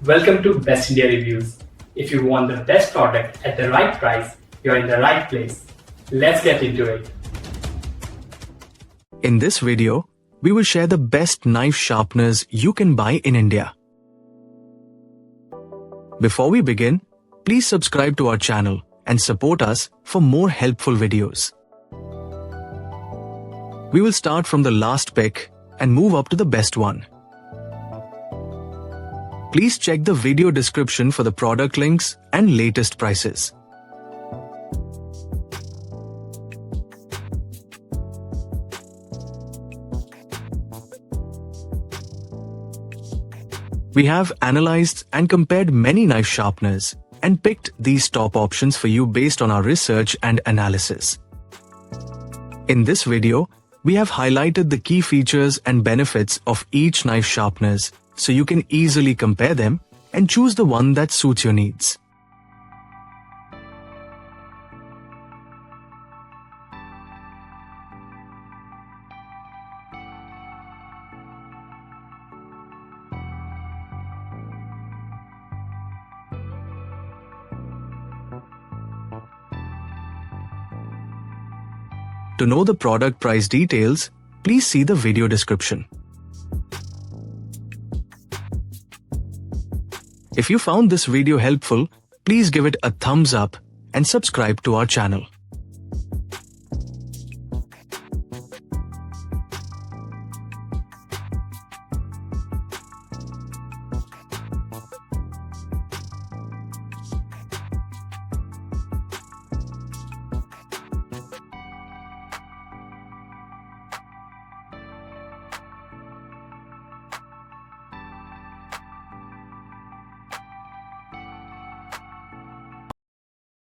Welcome to Best India Reviews. If you want the best product at the right price, you're in the right place. Let's get into it. In this video, we will share the best knife sharpeners you can buy in India. Before we begin, please subscribe to our channel and support us for more helpful videos. We will start from the last pick and move up to the best one. Please check the video description for the product links and latest prices. We have analyzed and compared many knife sharpeners and picked these top options for you based on our research and analysis. In this video, we have highlighted the key features and benefits of each knife sharpeners so you can easily compare them and choose the one that suits your needs. To know the product price details, please see the video description. If you found this video helpful, please give it a thumbs up and subscribe to our channel.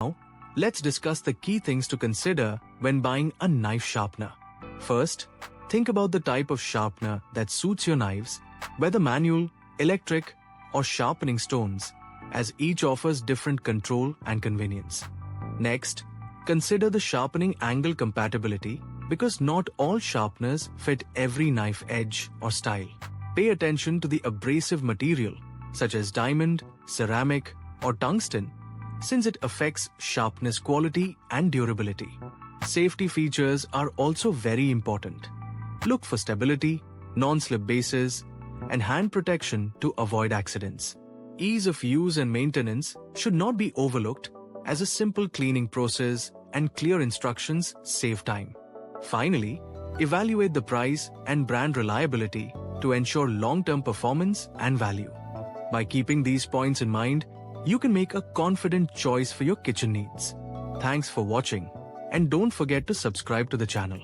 Now, let's discuss the key things to consider when buying a knife sharpener. First, think about the type of sharpener that suits your knives, whether manual, electric, or sharpening stones, as each offers different control and convenience. Next, consider the sharpening angle compatibility because not all sharpeners fit every knife edge or style. Pay attention to the abrasive material, such as diamond, ceramic, or tungsten, since it affects sharpness quality and durability. Safety features are also very important. Look for stability, non-slip bases, and hand protection to avoid accidents. Ease of use and maintenance should not be overlooked, as a simple cleaning process and clear instructions save time. Finally, evaluate the price and brand reliability to ensure long-term performance and value. By keeping these points in mind, you can make a confident choice for your kitchen needs. Thanks for watching, and don't forget to subscribe to the channel.